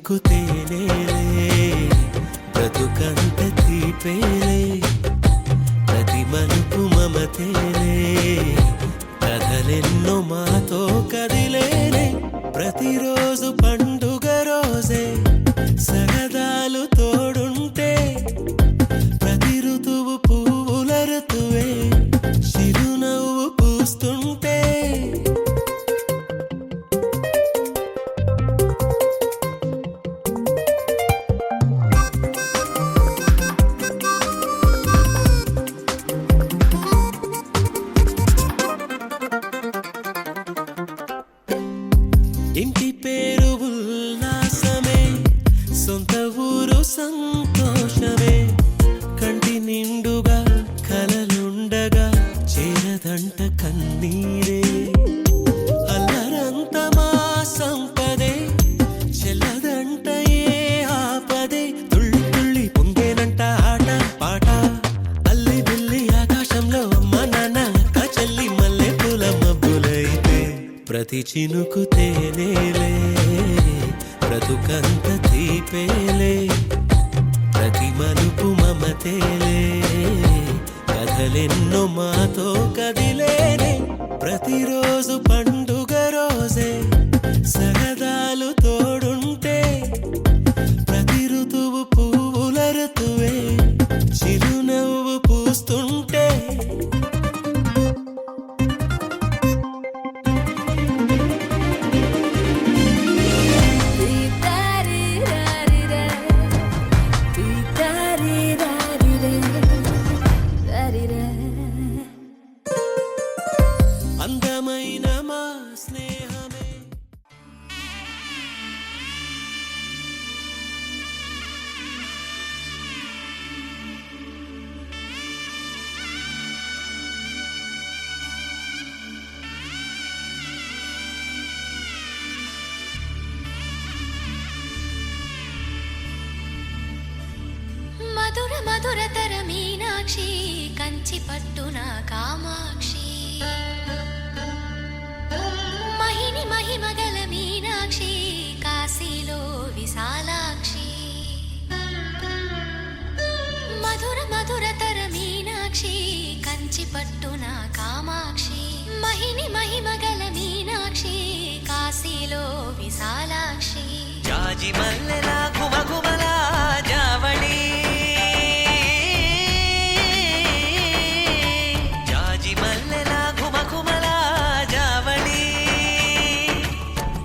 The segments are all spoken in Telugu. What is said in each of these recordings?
చినుకు తేనేలే బ్రతుకంత తీపేలే ప్రతి మలుపు మమతేలే కథలెన్నో మాతో కదిలేలే ప్రతిరోజు పండుగ రోజే సరదాలు తోడుంటే ప్రతి ఋతువు పువ్వుల ఋతువే చిరునవ్వు పూస్తుంటే ఇంటి పేరు ఉల్లాసమే సొంత ఊరు సంతోషమే కంటి నిండుగా కలలుండగా చేరదంట కన్నీరే అల్లరంత మా సంపదే చెల్లదంట ఏ ఆపదే తుళ్ళి తుళ్ళి పొంగేనంట ఆట పాట అల్లి బిల్లి ఆకాశంలో అమ్మ నాన్న అక్క చెల్లి మల్లె పూల మబ్బులైతే ప్రతి చినుకు తేనేలే బ్రతుకంత తీపేలే ప్రతి మలుపు మమతేలే కథలెన్నో మాతో కదిలేనే ప్రతిరోజు పండుగ రోజే సరదాలు తోడుంటే ప్రతి ఋతువు పువ్వుల ఋతువే చిరునవ్వు పూస్తుంటే అందమైన మా స్నేహమే మధుర మధురతర మీనాక్షి కంచి పట్టున కామాక్షి మహిని మహిమగల మీనాక్షి కాశీలో విశాలాక్షి మధుర మధురతర మీనాక్షి కంచి పట్టున కామాక్షి మహిని మహిమగల మీనాక్షి కాశీలో విశాలాక్షి జాజి మల్లెలా గుమగుమలా జావళి జాజి మల్లెలా గుమగుమలా జావళి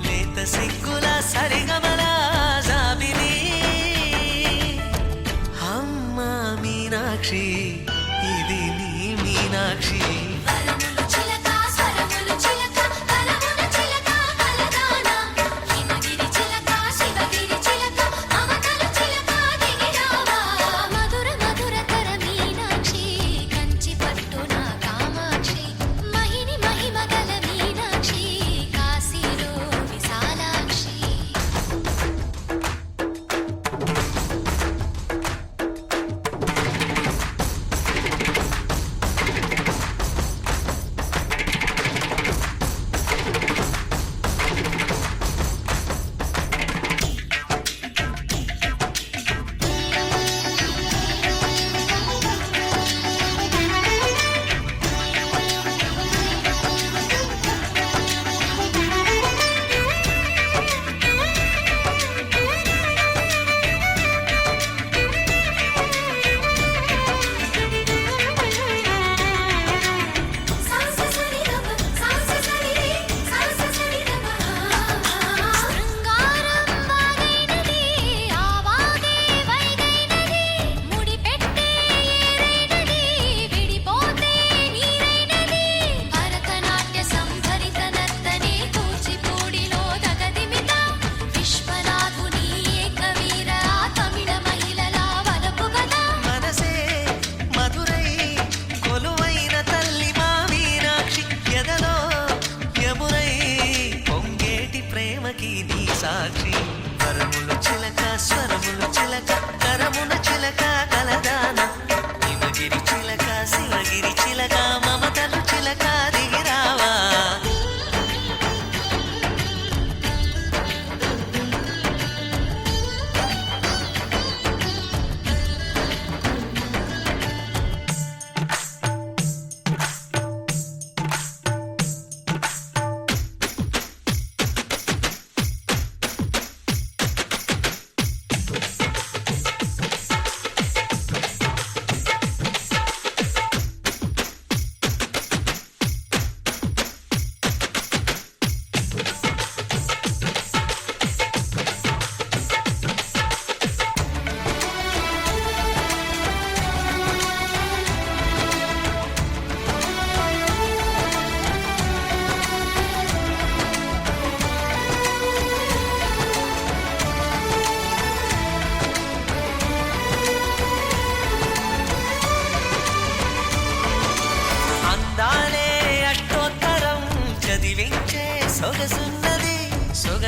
లేత సిగ్గుల సరిగమల జాబిలి అమ్మ మీనాక్షి ఇది నీ మీనాక్షి వరములు చిలక స్వరములు చిలక కలముల చిలక కలదాన హిమగిరి చిలక శివగిరి చిలక మమతలు చిలక దిగిరావా మధుర మధురతర మీనాక్షి కంచి పట్టున కామాక్షి మహిని మహిమగల మీనాక్షి కాశీలో విశాలాక్షి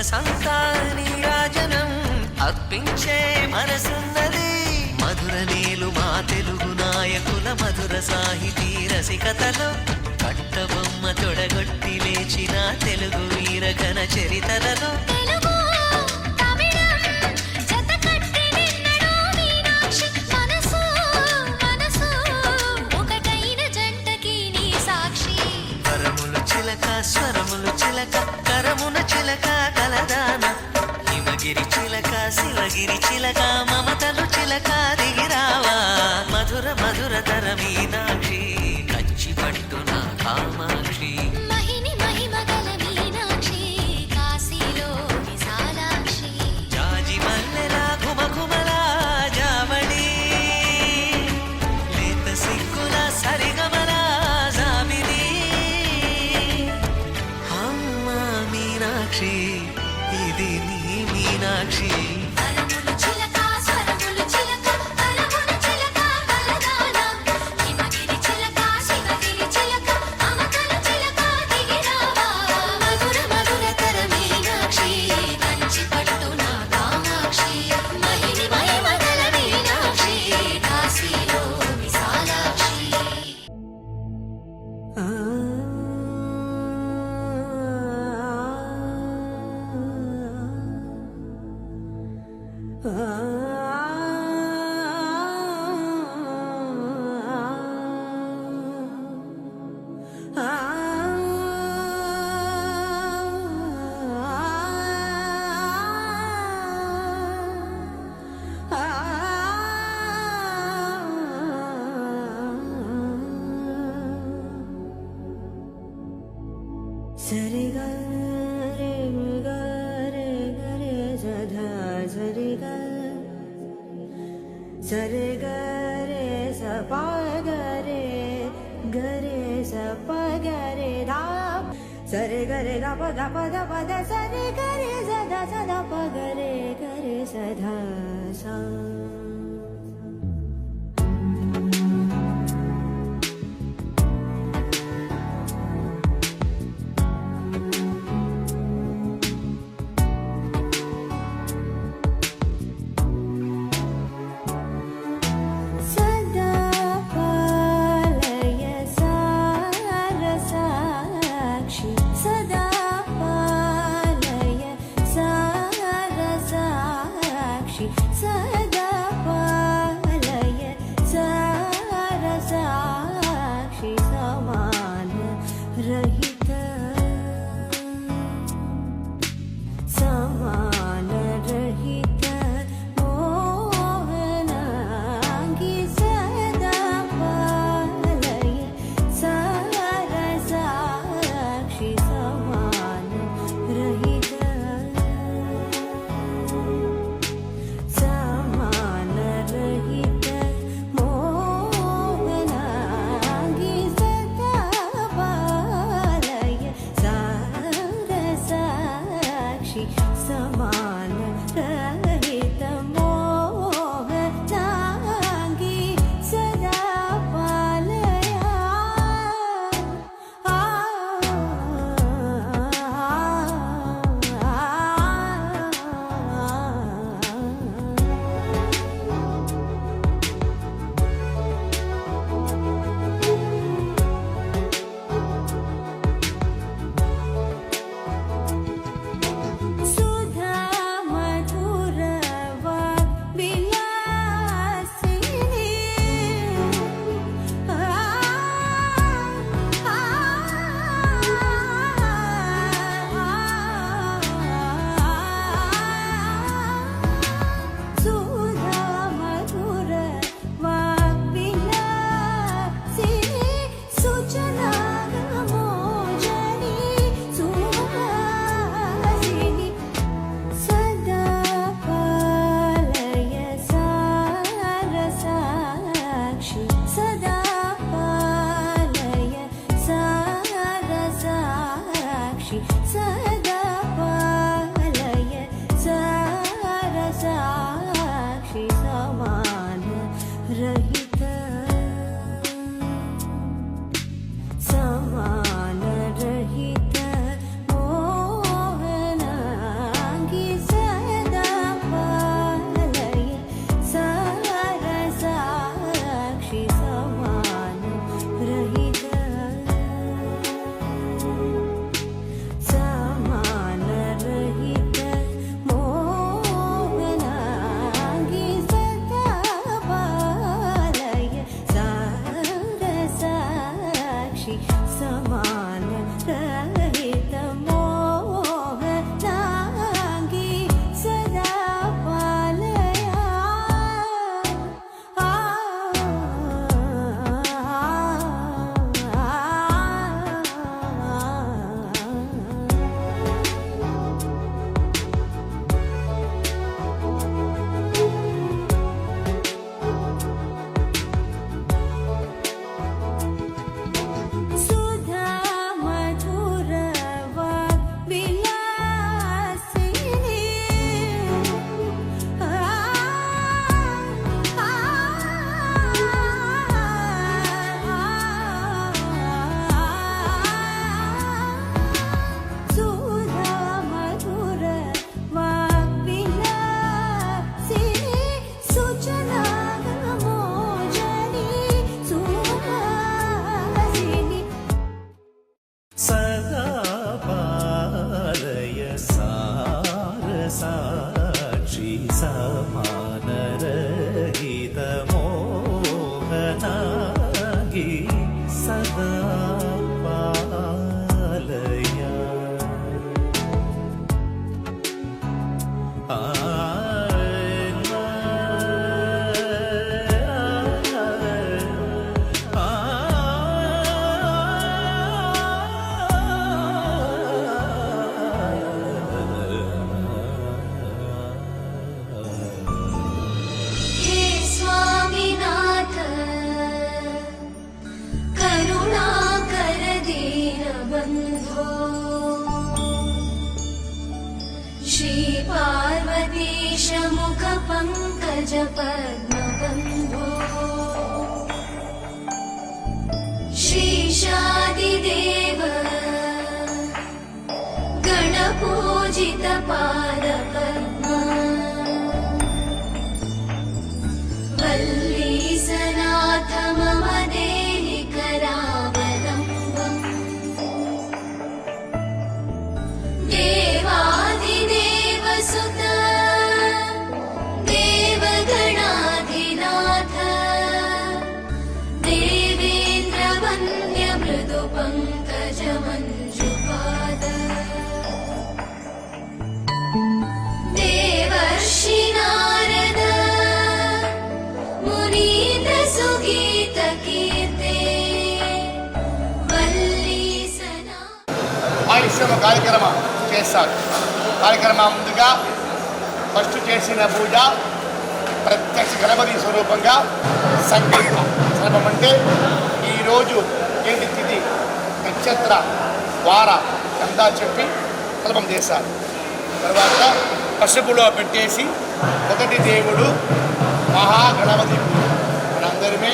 సొగసంతా నీరాజనం అర్పించే మనసున్నది మధుర నీలు మా తెలుగు నాయకుల మధుర సాహితీ రసికతలో కట్టబొమ్మ తొడగొట్టి లేచిన తెలుగు వీరఘన చరితలలో తెలుగు తమిళం జతకట్టి నిన్నడు మీనాక్షి మనసు మనసు ఒకటైన జంటకి నీ సాక్షి వరములు చిలక స్వరములు చిలక కరమున చిలక కలదాన హిమగిరి చిలక శివగిరి చిలక మమతలు చిలక దిగిరావా మధుర మధుర తర మీనాక్షి కంచి పట్టున కామాక్షి మహిని మహిమగల మీనాక్షి కాశీలో విశాలాక్షి జాజి మల్లెలా ఘుమఘుమలా జావళి లేత సిగ్గుల సరిగమలా జాబిలి అమ్మ మీనాక్షి ఇది నీ మీనాక్షి వరములు చిలక స్వరములు చిలక కలమున చిలక కలదాన హిమగిరి చిలక శివగిరి చిలక మమతలు చిలక దిగిరావా మధుర మధుర తర మీనాక్షి కంచి పట్టున కామాక్షి మహిని మహిమగల మీనాక్షి కాశీలో విశాలాక్షి సరి గ రే గ రే గ రే సధా సరి గ రే స ప గ రే స ప గ రే ధా సరి గ రే ధ ప ధ ప ధ ప ధ సరి గ రే స ధ ప గ రే స ధ సా సమానరహితమోహనాగి సదా పాలయ हे स्वामीनाथ करुणाकर दीनबन्धो श्री पार्वतीश मुख पंकज पद्मबन्धो श्रीशादिदेव गणपूजित पादपद्मा वल्लीसनाथ मम देहि करावलम्बम् देवादिदेवसुत देवगणाधिनाथ देवेन्द्रवन्द्य मृदुपङ्कजमञ्जुपाद देवर्षि नारद मुनीन्द्र सुगीत कीर्ते वल्लीसना ఆయుష్యం కార్యక్రమం చేస్తారు. కార్యక్రమం ముందుగా ఫస్ట్ చేసిన పూజ ప్రత్యక్ష గణపతి స్వరూపంగా సంకల్పం. సంకల్పం అంటే ఈరోజు ఏంటి తిథి నక్షత్ర వార అంతా చెప్పి కల్పం చేశారు. తర్వాత పసుపులో పెట్టేసి మొదటి దేవుడు మహాగణపతి మనందరమే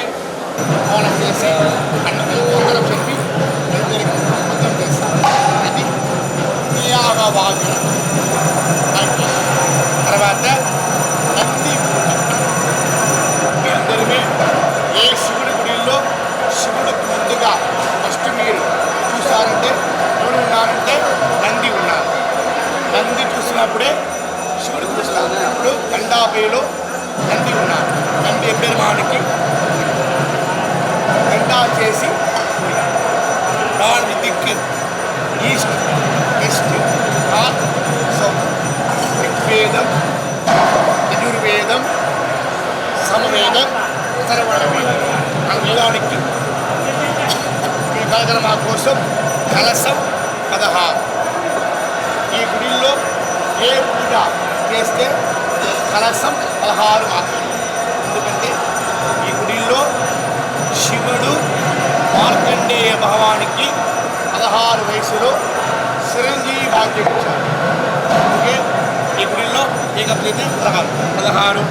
హోమం చేసి అందరం చెప్పి అందరికీ మొత్తం చేస్తారు. అది నియామవాగ్న. తర్వాత నంది పూజ. మీ అందరమే ఏ శివుడి గుడిలో శివుడికి ముందుగా ఫస్ట్ మీరు చూసారంటే ఎవరు ఉన్నారంటే నంది ఉన్నారు. నంది చూసినప్పుడే శివుడు చూస్తారు. ఇప్పుడు గండాపేలో నంది ఉన్నారు. నంది పెరుమానికి గండా చేసి నాలుగు దిక్కు ఈస్ట్ వెస్ట్ నార్త్ సౌత్ ఋగ్వేదం యజుర్వేదం సమవేదం అథర్వణ వేదం ఆ వేదానికి ఈ కార్యక్రమం కోసం కలశం 16. ఈ గుడిలో ఏ పూజ చేస్తే కలశం 16 మాత్రమే. ఎందుకంటే ఈ గుడిలో శివుడు మార్కండేయ భగవానికి 16 వయసులో చిరంజీవి భాగ్యం ఇచ్చారు. అందుకే ఈ గుడిలో ఏక ప్రీతి 16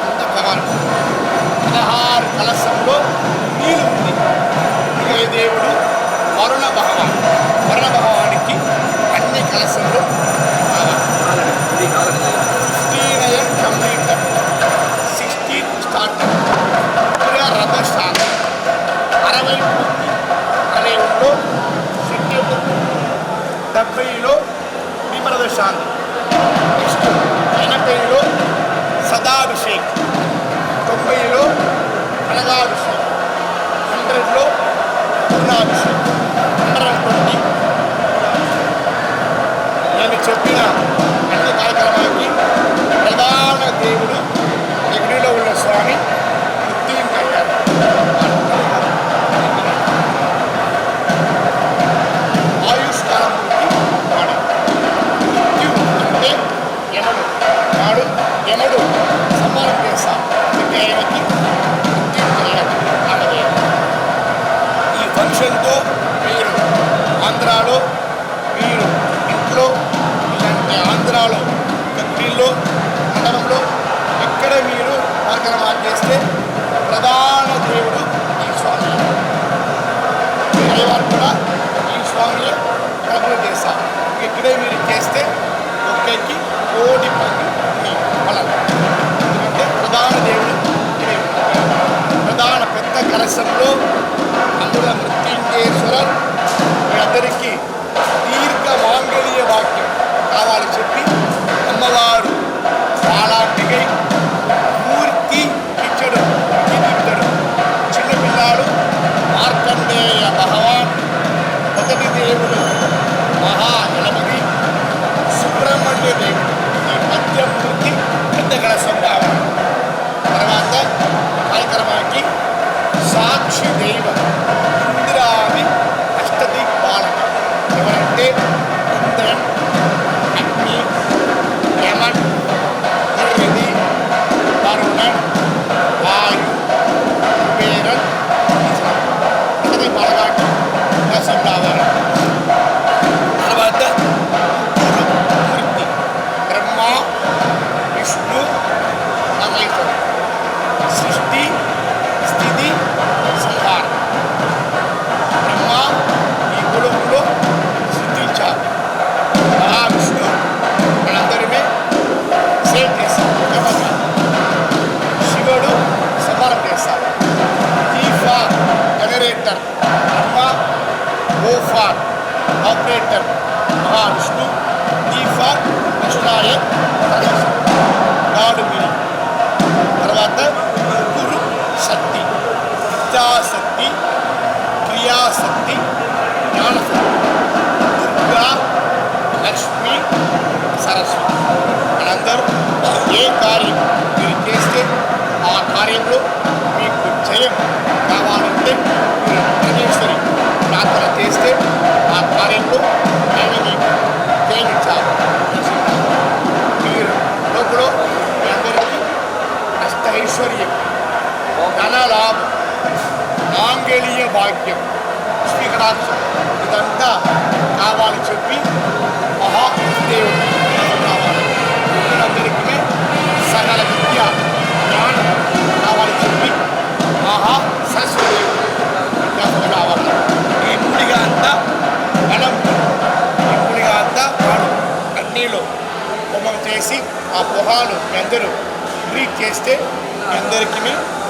అంత ప్రకారం 16 కలశంలో నీళ్ళు ఉంది. ఇక ఈ దేవుడు వరుణ భగవానికి అన్ని కలశంలో 59 కంప్లీట్ 16 స్టార్ట్ రథస్థానం 60 పూర్తి కలయంలో సెప్టెంబర్ 70లో విమరదశాంతి. నెక్స్ట్ 80లో సదాభిషేక్, 90లో కనగాభిషేక్, 100లో పూర్ణాభిషేక్, 120 నేను చెప్పిన అన్ని కార్యక్రమానికి ప్రధాన దేవుడు ఈ గుడిలో ఉన్న స్వామి మృత్యుం కట్టారు. ఆయుష్కాలం వాడు మృత్యు అంటే యముడు. వాడు యముడు సంహారం చేస్తాడు. ఆయనకి మృత్యు కలిగాడు. ఈ ఫంక్షన్తో మీరు ఆంధ్రాలో మీరు ఇంట్లో ఇలాంటి ఆంధ్రాలో గుడిలో మండలంలో ఎక్కడ మీరు కార్యక్రమాలు చేస్తే ప్రధాన దేవుడు ఈ స్వామి. వేరేవారు కూడా ఈ స్వామిని కలుపులు చేస్తారు. ఇక్కడే మీరు చేస్తే ఒక్కరికి 1 కోటి మంది మీ బలం. ఎందుకంటే ప్రధాన దేవుడు ఇక్కడే ఉన్నారు. ప్రధాన పెద్ద కలశంలో అందుల మృత్యుంజయేశ్వరర్ మీరందరికీ దీర్ఘ మాంగళ్య వాక్యం కావాలి చెప్పి అమ్మవారు చాలా కటాక్షం ఇదంతా కావాలని చెప్పి మహాదేవుడు కావాలి. అందరికీ సకల విద్య జ్ఞానం కావాలని చెప్పి సరస్వతి విద్యాసంగా కావాలి. ఈ గుడిగా అంతా మనం ఈ గుడిగా అంతా వాడు అన్నీలో హోమం చేసి ఆ పొహాలు మీ అందరూ బ్రీత్ చేస్తే మీ అందరికీ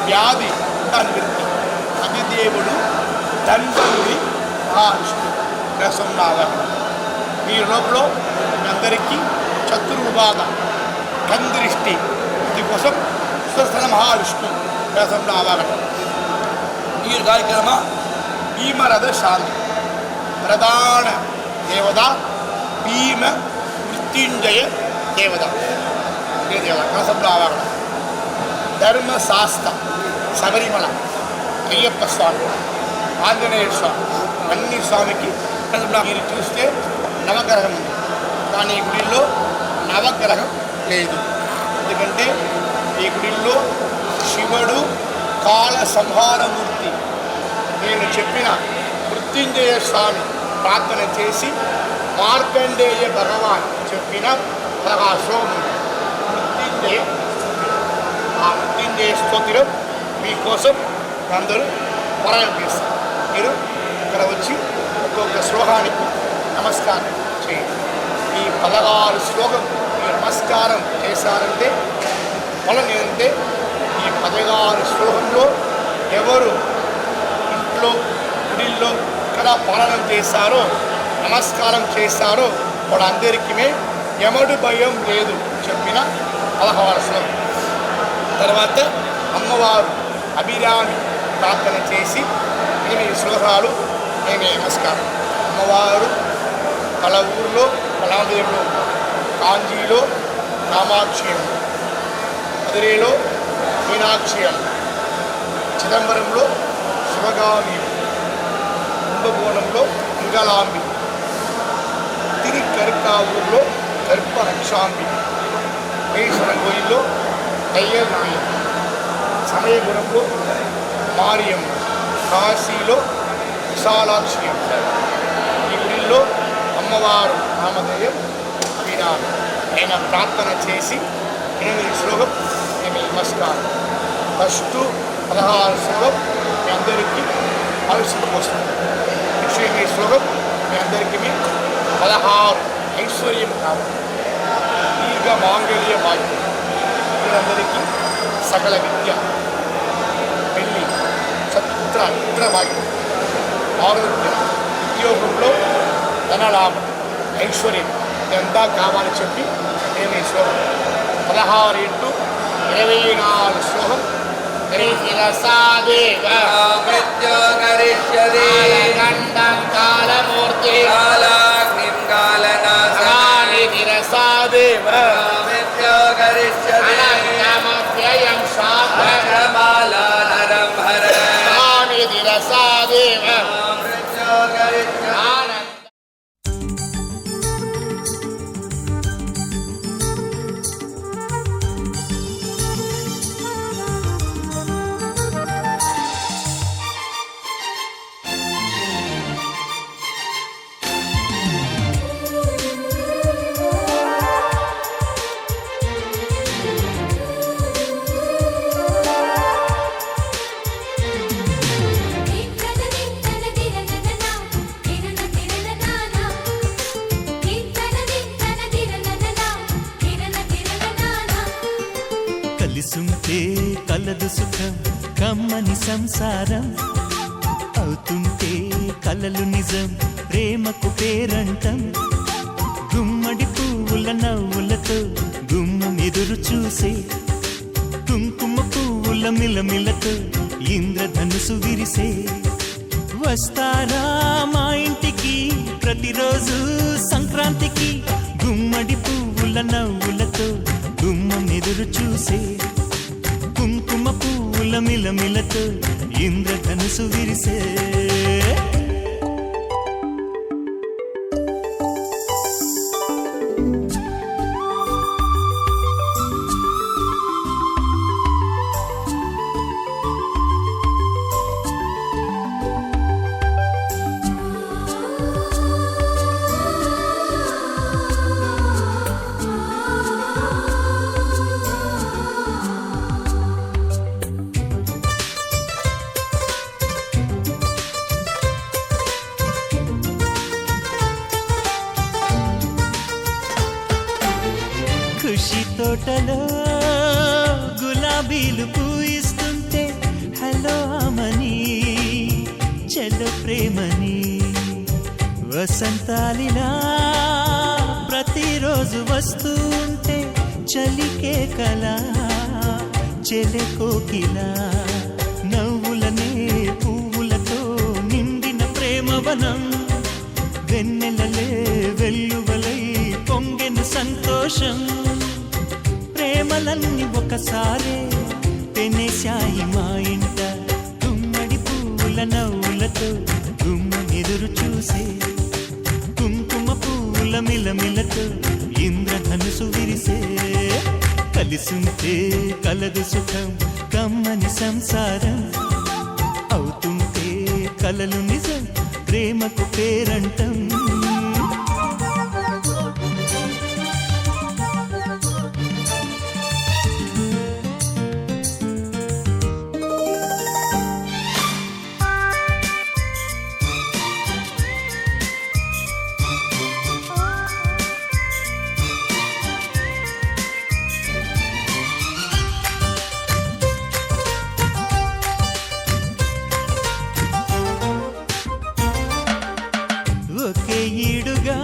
వ్యాధి నివృత్తి. అధిదేవుడు ధన్వంతుడి మహావిష్ణు రసంలాగా ఈ లోపల మీ అందరికీ చతుర్భాగ కందృష్టి ఇది కోసం సుదర్శన మహావిష్ణు రసంలాగా ఈ కార్యక్రమ భీమరథ శాంతి ప్రధాన దేవత భీమ మృత్యుంజయ దేవత రసంలాగా ధర్మశాస్త్ర శబరిమల అయ్యప్ప స్వామి ఆంజనేయ స్వామి అన్ని స్వామికి మీరు చూస్తే నవగ్రహం ఉంది, కానీ ఈ గుడిలో నవగ్రహం లేదు. ఎందుకంటే ఈ గుడిలో శివుడు కాల సంహారమూర్తి. నేను చెప్పిన మృత్యుంజయ స్వామి ప్రార్థన చేసి మార్కండేయ భగవాన్ చెప్పిన ప్రకాశం మృత్యుంజయ ఆ మృత్యుంజయ స్తోత్రం మీకోసం అందరూ పారాయణ చేస్తారు. మీరు ఇక్కడ వచ్చి ఒక్కొక్క శ్లోకానికి నమస్కారం చేయండి. ఈ 16 శ్లోకం మీరు నమస్కారం చేశారంటే ఫలం ఏంటంటే ఈ 16 శ్లోకంలో ఎవరు ఇంట్లో గుడిల్లో ఇక్కడ పాలనం చేశారో నమస్కారం చేశారో వాళ్ళందరికీ యముడు భయం లేదు చెప్పిన 16 శ్లోకం. తర్వాత అమ్మవారు అభిరామి ప్రార్థన చేసి 8 శ్లోకాలు నేనే నమస్కారం. అమ్మవారు పల ఊర్లో పలాదేవులో, కాంజీలో కామాక్షి, మధురైలో మీనాక్షి, చిదంబరంలో శివగామి, కుంభకోణంలో మంగళాంబి, తిరుకరుకావూరులో కల్పరక్షాంబి, మేశ్వర గోయిల్లో దయ్యల్ నాయక్, సమయపురంలో మారియమ్మ, కాశీలో విశాలాక్షి. ఈ గుడిలో అమ్మవారు నామధేయం వినాలి. ఆయన ప్రార్థన చేసి 8 శ్లోకం మేము నమస్కారం. ఫస్ట్ 16 శ్లోకం మీ అందరికీ ఆయుష్కు వస్తుంది. 8 శ్లోకం మీ అందరికీ 16 ఐశ్వర్యం కావాలి. దీర్ఘ మాంగళ్య భాగ్యం మీరందరికీ సకల విద్య, పెళ్ళి, చిత్ర భాగ్యం, ఆరోగ్యం, ఉద్యోగంలో ధనలాభం, ఐశ్వర్యం ఇదంతా కావాలని చెప్పి నేను ఈ శ్లోకం 16 × 24 శ్లోకం కాలమూర్తి కలిసుంటే కలదు సుఖం కమ్మని సంసారం అవుతుంటే కలలు నిజం ప్రేమకు పేరంటం గుమ్మడి పువ్వుల నవ్వులతో గుమ్మం ఎదురు చూసే కుంకుమ పువ్వుల మిలమిలతో ఇంద్రధనుసు విరిసే వస్తారా మా ఇంటికి ప్రతిరోజు సంక్రాంతికి గుమ్మడి పువ్వుల నవ్వులతో గుమ్మం ఎదురు చూసే కుంకుమ పువ్వుల మిలమిలతో ఇంద్రధనుసు విరిసే తోటలో గులాబీలు పూయిస్తుంటే హలో అమని చెల్లో ప్రేమని వసంతాలిలా ప్రతిరోజు వస్తూ ఉంటే చలికే కలా చెలె కోకిలా నవ్వులనే పువ్వులతో నిండిన ప్రేమవనం వెన్నెలలే వెల్లువలై పొంగెను సంతోషం ప్రేమలన్నీ ఒకసారే పెనేశాయి మా ఇంట గుమ్మడి పువ్వుల నవ్వులతో గుమ్మ ఎదురు చూసే కుంకుమ పువ్వుల మిలమిలతో ఇంద్రధనుసు విరిసే కలిసుంటే కలదు సుఖం కమ్మని సంసారం అవుతుంటే కలలు నిజం ప్రేమకు పేరంటం ఒకే ఈడుగా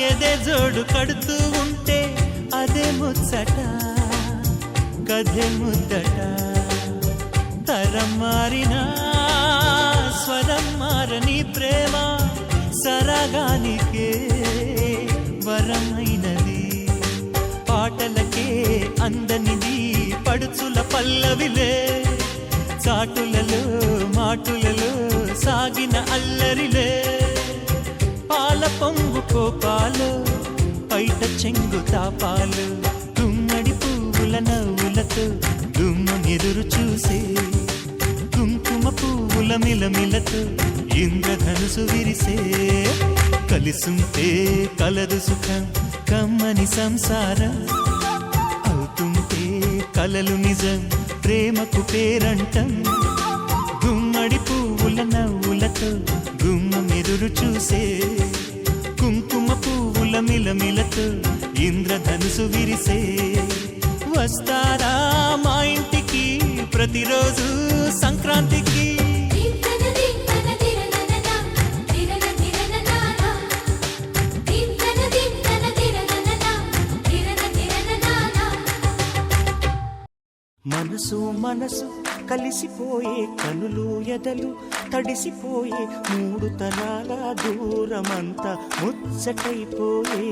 ఎదే జోడు కడుతూ ఉంటే అదే ముచ్చట కథే ముద్దట తరం మారినా స్వరం మారని ప్రేమ సరగానికే వరమైనది పాటలకే అందనిది పడుచుల పల్లవిలే చాటులలో మాటులలో సాగిన అల్లరిలే పాల పొంగు కోపాలు పైట చెంగు తాపాలు గుమ్మడి పువ్వుల నవ్వులతో గుమ్మం ఎదురు చూసే కుంకుమ పువ్వుల మిలమిలతో ఇంద్రధనుసు విరిసే కలిసుంటే కలదు సుఖం కమ్మని సంసారం అవుతుంటే కలలు నిజం ప్రేమకు పేరంటం గుమ్మడి పువ్వుల నవ్వులతో గుమ్మం ఎదురు చూసే కుంకుమ పువ్వుల మిలమిలతో ఇంద్రధనుసు విరిసే వస్తారా మా ఇంటికి ప్రతిరోజు సంక్రాంతికి దింతన దింతన తిరననన తిరన తిరననన దింతన దింతన తిరననన తిరన తిరననన మనసు మనసు కలిసిపోయే కనులు ఎదలు తడిసిపోయే మూడు తరాల దూరమంతా ముచ్చటైపోయే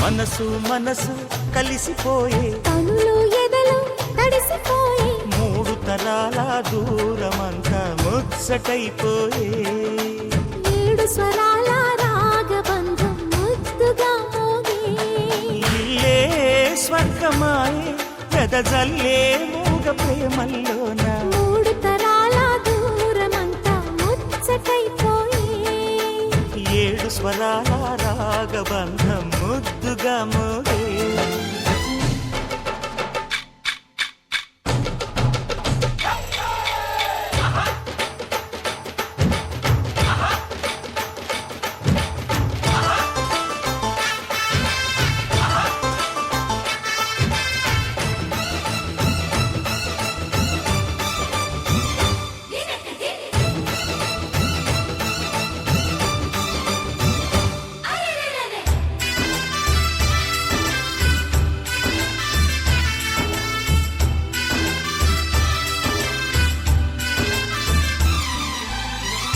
మనసు మనసు కలిసిపోయే కనులు ఎదలు తడిసిపోయి మూడు తరాల దూరమంతా ముచ్చటైపోయే ఏడు స్వరాల రాగబంధం ముద్దుగా మోగే ఇల్లే స్వర్గమాయే వెదజల్లే మూగ ప్రేమల్లోన మూడు తరాల దూరమంతా ముచ్చటైపోయి ఏడు స్వరాల రాగబంధం ముద్దుగా మోగే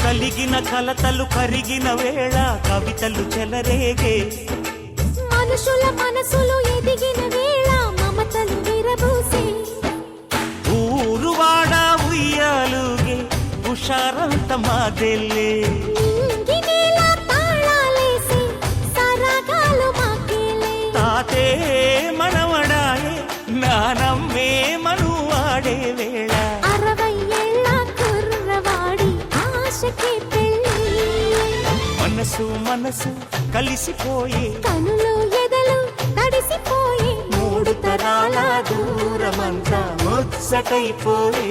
కలిగిన కలతలు కరిగిన వేళ కవితలు చెలరేగే మనుషుల మనసులు ఎదిగిన వేళ మమతలు విరబూసే ఊరువాడ ఉయ్యాలుగే హుషారంత మాదెల్లే నింగినేల తాళాలేసి సరాగాలు మాకేలే తాతే మనవడాయే నానమ్మే మనువా మనసు మనసు కలిసిపోయే కనులు ఎదలు తడిసిపోయి మూడు తరాల దూరమంతా ముచ్చటైపోయే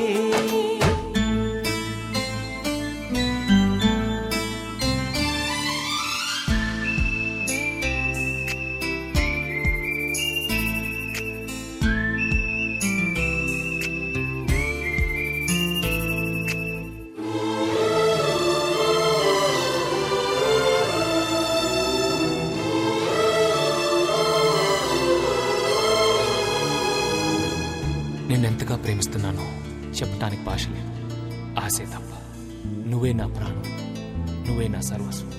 నిన్నెంతగా ప్రేమిస్తున్నానో చెప్పటానికి భాష లేదు. ఆశే తప్ప. నువ్వే నా ప్రాణం, నువ్వే నా సర్వస్వం.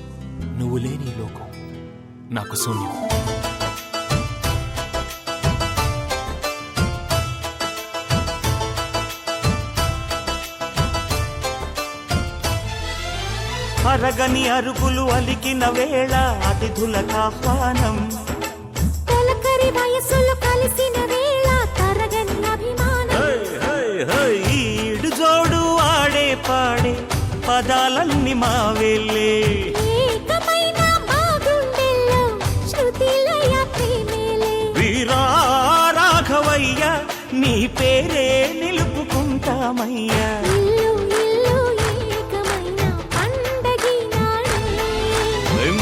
నువ్వు లేని ఈ లోకం నాకు శూన్యం. అరగని అరుగులు అలికిన వేళ అతిథులకు ఆహ్వానం. తొలకరి వయసులు కలిసిన వేళ తరగని అభిమానం. ఈడు జోడు ఆడే పాడే పదాలన్నీ మావేలే. ఏకమైన మా గుండెల్లో శృతిలయ ప్రేమేలే. వీరా రాఘవయ్య నీ పేరే నిలుపుకుంటామయ్యా. ఇల్లు ఇల్లు ఏకమైన పండగి నాడే.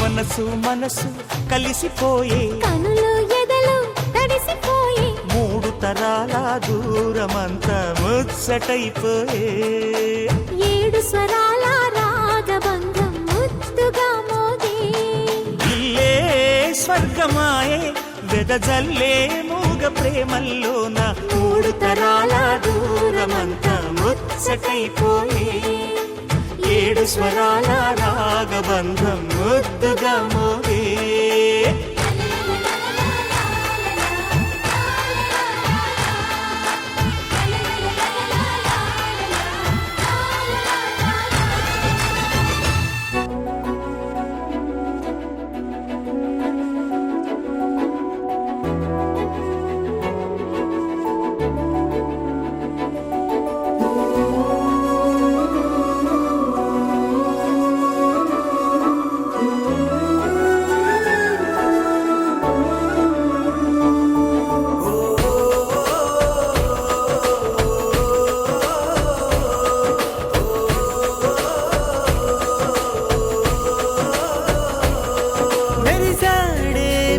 మనసు మనసు కలిసిపోయే కనులు ఎదలు తడిసిపోయి మూడు తరాల దూరమంతా ముచ్చటైపోయే. ఏడు స్వరాల రాగబంధం ముద్దుగా మోగే. ఇల్లే స్వర్గమాయే వెదజల్లే మూగ ప్రేమల్లోన మూడు తరాల దూరమంతా ముచ్చటైపోయే. ఏడు స్వరాల రాగబంధం ముద్దుగా మోగే.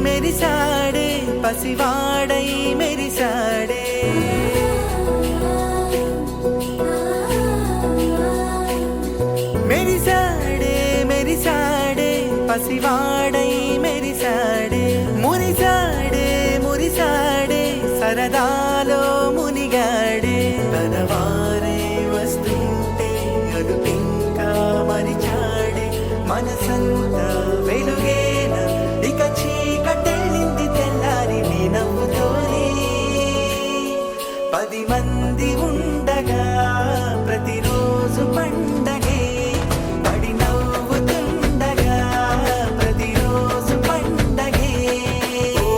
మెరిసాడే పసివాడై మెరిసాడే. మెరిసాడే మెరిసాడే పసివాడై మెరిసాడే. మురిసాడే మురిసాడే సరదాలో మునిగాడే. తనవారే వస్తుంటే అదుపింకా మరిచాడే. మనసంతా వెలుగేన ఇక చీకటెళ్ళింది తెల్లారి నీ నవ్వుతోనే. 10 మంది ఉండగా ప్రతిరోజు పండగే. పడి నవ్వుతుండగా ప్రతిరోజు పండగే. ఓ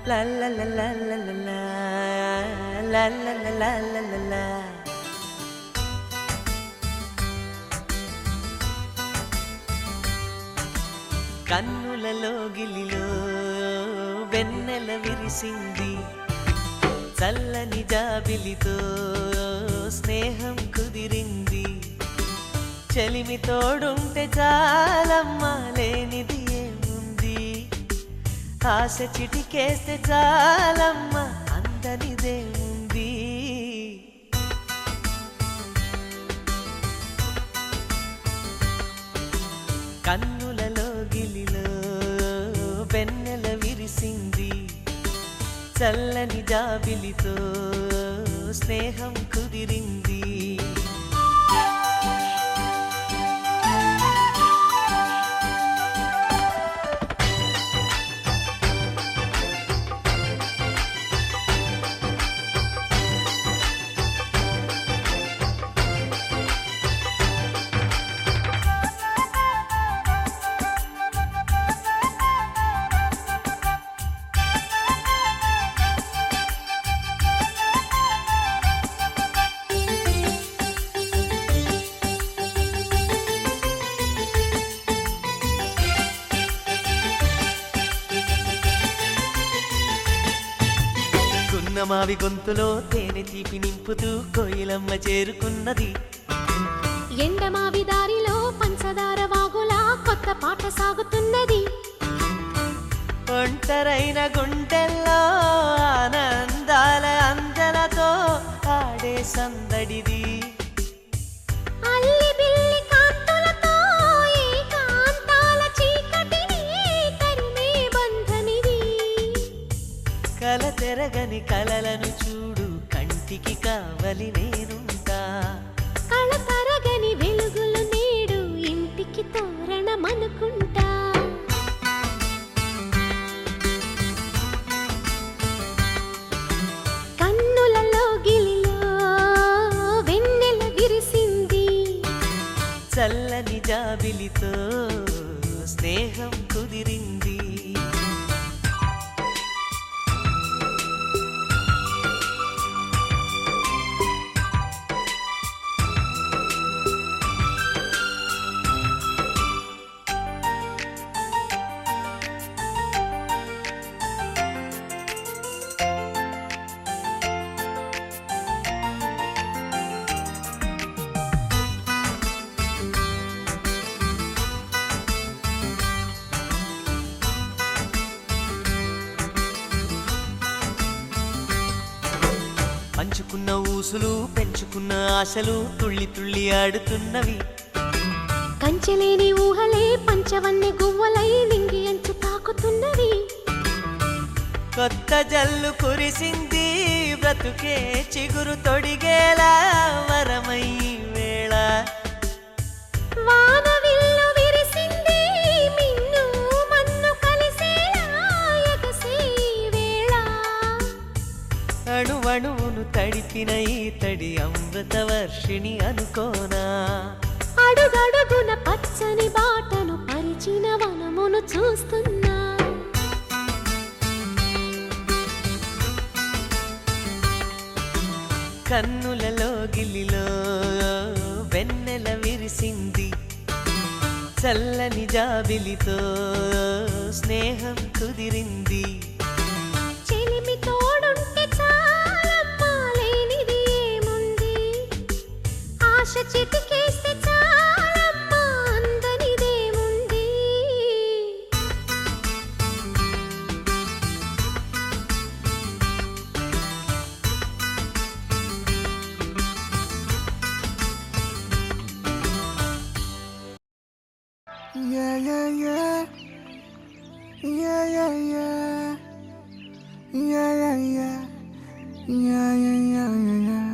లా లా లా లా లా లా లా లా లా లా లా లా లా. కన్నులలో గిలిలో వెన్నెల విరిసింది, చల్లని జాబిలితో స్నేహం కుదిరింది. చెలిమి తోడుంటే చాలమ్మా, లేనిది ఏముంది. ఆశ చిటికేస్తే చాలమ్మా, అందనిదేముంది. కన్నులలో గిలిలో వెన్నెల విరిసింది, చల్లని జాబిలితో స్నేహం కుదిరింది. మావి గొంతులో తేనె తీపి నింపుతూ కోయిలమ్మ చేరుకున్నది. ఎండమావి దారిలో పంచదార వాగులా కొత్త పాట సాగుతున్నది. ఒంటరైన గుండెల్లో ఆనందాల అందలతో ఆడే సందడిది. అల్లి బిల్లి కాంతులతో ఏకాంతాల చీకటిని తరిమే బంధమిది. కల తెరగని కలలను చూడు, కంటికి కావలి నేనుంటా. కళ తరగని వెలుగులు నేడు ఇంటికి తోరణమనుకుంటా. కన్నులలో గిలిలో వెన్నెల విరిసింది, చల్లని జాబిలితో స్నేహం కుదిరింది. పంచుకున్న ఊసులు పెంచుకున్న ఆశలు తుళ్ళి తుళ్ళి ఆడుతున్నవి. కంచెలేని ఊహలే పంచవన్నె గువ్వలై నింగి అంచు తాకుతున్నవి. కొత్త జల్లు కురిసింది, బ్రతుకే చిగురు తొడిగేలా వరమై వేళ. వానవిల్లు విరిసింది, మిన్ను మన్ను కలిసేలా ఎగసే వేళ. అణువణువును తడిపిన ఈ తడి అమృత వర్షిణి అనుకోనా. అడుగడుగున పచ్చని బాటను పరిచిన వనమును చూస్తున్నా. కన్నులలో గిలిలో వెన్నెల విరిసింది, చల్లని జాబిలితో స్నేహం కుదిరింది. చెలిమి తోడుంటే చాలమ్మా, లేనిది ఏముంది. ఆశ చిటికేస్తే చాలమ్మా, అందనిదేముంది. Yeah, yeah, yeah. Yeah, yeah, yeah. Yeah, yeah, yeah. Yeah, yeah, yeah, yeah, yeah.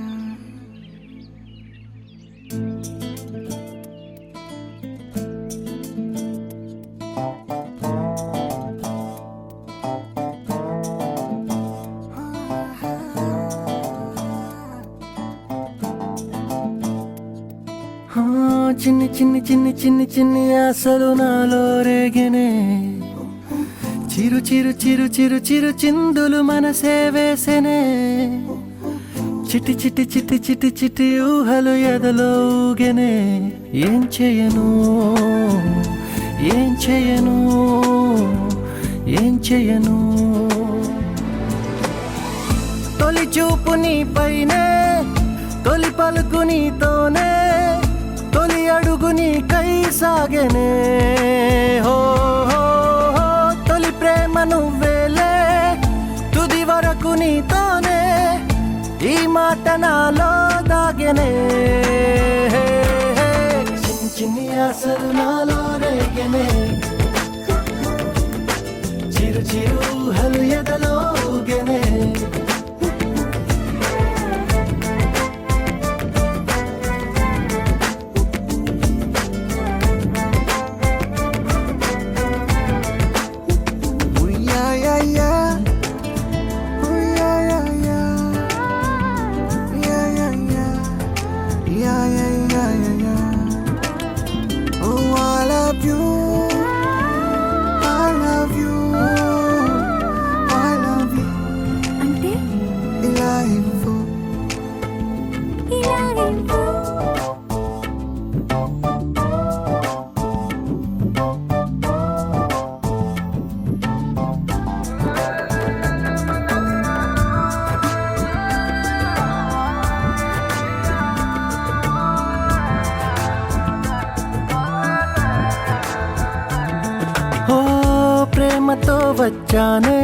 చిన్ని చిన్ని చిన్ని చిన్ని చిన్ని ఆశలు నాలో రేగనే, చిరు చిరు చిరు చిరు చిరు చిందులు మనసే వేసెనే చిటి చిటి చిటి చిటి చిటి ఊహలు ఎదలో ఊగెనే ఏం చేయను ఏం చేయను ఏం చేయను తొలి చూపు నీ పైనే తొలి పలుకు నీతోనే తొలి అడుగు నీ కై సాగెనే హో హో హో తొలి ప్రేమ నువ్వేలే తుది వరకు నీతోనే ఈ మాట నాలో దాగెనే చిన్ని చిన్ని ఆశలు నాలో రేగెనే చిరు చిరు ఊహలు ఎదలో ఊగెనే అంటే ఓ ప్రేమతో వచ్చానే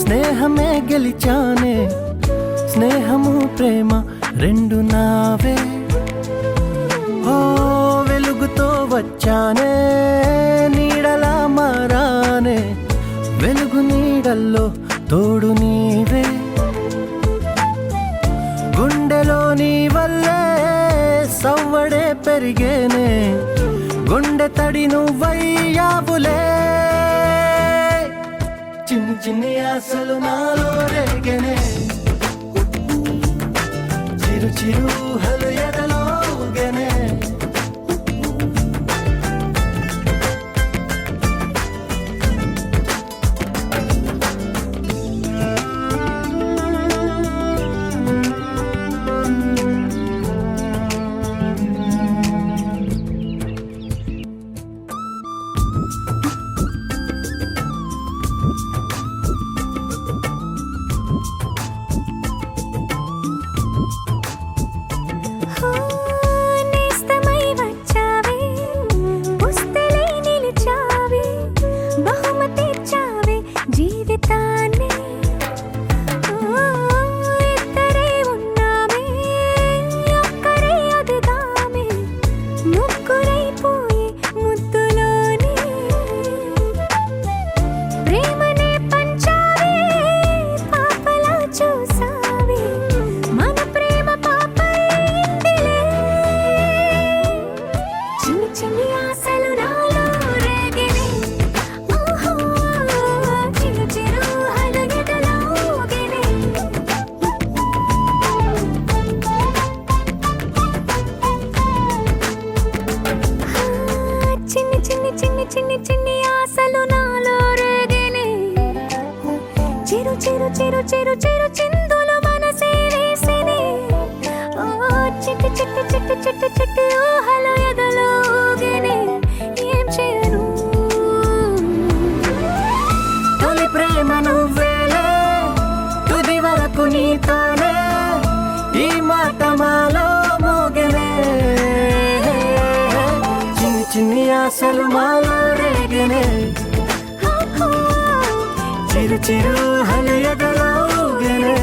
స్నేహమే గెలిచానే స్నేహము ప్రేమ రెండు నావే ఓ వెలుగుతో వచ్చానే నీడలా మారానే వెలుగు నీడల్లో తోడు నీవే గుండెలో నీ వల్లే సవ్వడే పెరిగేనే గుండె తడి నువ్వయ్యావులే చిన్ని చిన్ని ఆశలు నాలో రేగెనే చిరు చిరు ఊహలు ఎదలో ఊగెనే నేస్తమై వచ్చావే పుస్తలై నిలిచావే బహుమతి ఇచ్చావే జీవితాన్ని ఇద్దరే ఉన్నామే ఒక్కరే అదిగామే ముగ్గురైపోయి ముద్దులోనే ప్రేమనే పంచావే పాపలా చూసావే మన ప్రేమ పాపైందిలే చిన్ని చిన్ని ఆశలు నాలో రేగినే ఓహో చిరు చిరు ఊహలు ఎదలో ఊగినే చిన్ని చిన్ని చిన్ని చిన్ని చిన్ని ఆశలు నాలో రేగినే చిరు చిరు చిరు చిరు చిరు చిందులు మనసే వేసినే ఓ చిట్టి చిట్టి చిట్టి చిట్టి చిట్టి ఊహలు ఎదలో ఊగినే ఏం చేయను తొలి ప్రేమ నువ్వేలే తుది వరకు నీతోనే ఈ మాట మాలో మోగెనే చిన్ని చిన్ని ఆశలు మాలో రేగెనే చిరు చిరు ఊహలు ఎదలో ఊగెనే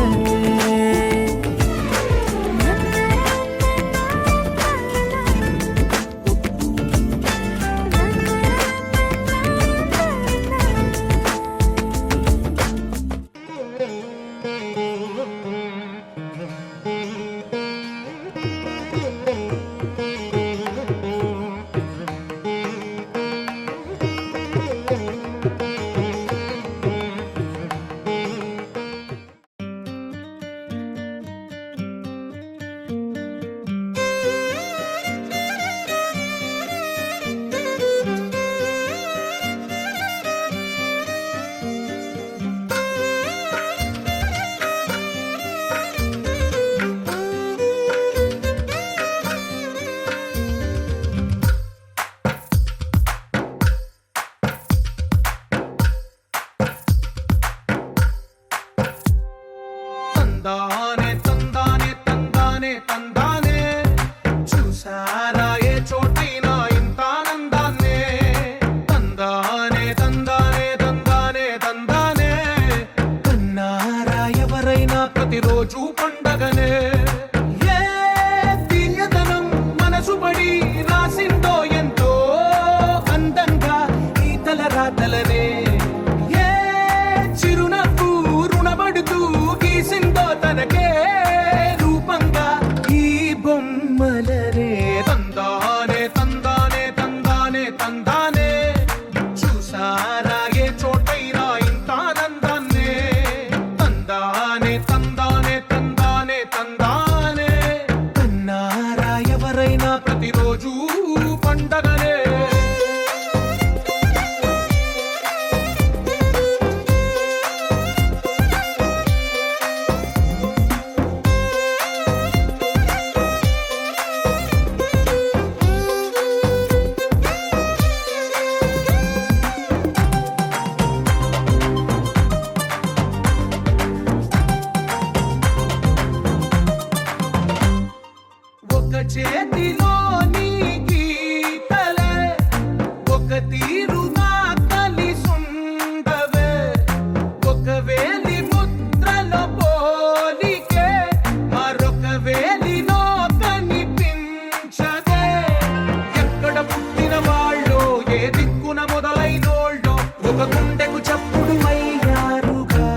రాతలనే ఏ చిరునవ్వు రుణపడుతూ గీసిందో తనకే రూపంగా ఈ బొమ్మలనే తందానే తందానే తందానే తందానే చూసారా ఏ చోటైనా ఇంత ఆనందాన్నే తందానే తందానే తందానే తందానే కన్నారా ఎవరైనా ప్రతిరోజు పండగనే ఒక చేతిలో నీ గీతలే ఒక తీరుగా కలిసుండవే ఒక వేలి ముద్రలో పోలికే మరొక వేలిలో కనిపించదే ఎక్కడ పుట్టిన వాళ్ళో ఏ దిక్కున మొదలైనోళ్ళో ఒక గుండెకు చప్పుడు అయ్యారుగా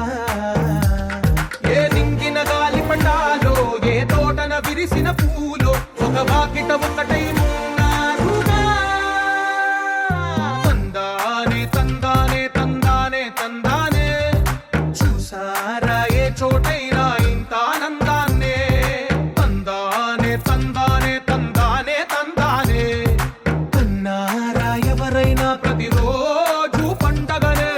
ఏ దింగిన గాలి పటాలో ఏ తోటన విరిసిన పూలో ఒక వాకిట ఒకటై ఉన్నారుగా తందానే తందానే తందానే తందానే చూసారా ఏ చోటైనా ఇంత ఆనందాన్నే తందానే తందానే తందానే తందానే కన్నారా ఎవరైనా ప్రతిరోజు పండగనే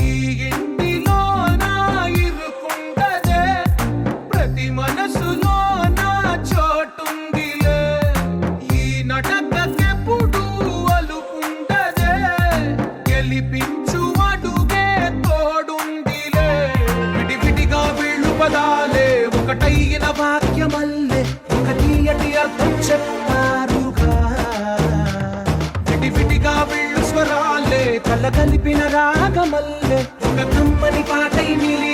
ఈ ఇంటిలో నా ఇరుకుండదే ప్రతి మనసులో నా చోటుందిలే ఈ నటకెప్పుడు అలుకుండదే గెలిపించు అడుగే తోడుందిలే విడివిడిగా వీళ్ళు పదాలే ఒకటైన వాక్యమల్లే ఒక తీయటి అర్థం చెప్పారుగా విడివిడిగా వీళ్ళు స్వరాలే కలగలిపిన రాగమల్లే ఒక కమ్మని పాటై మిలి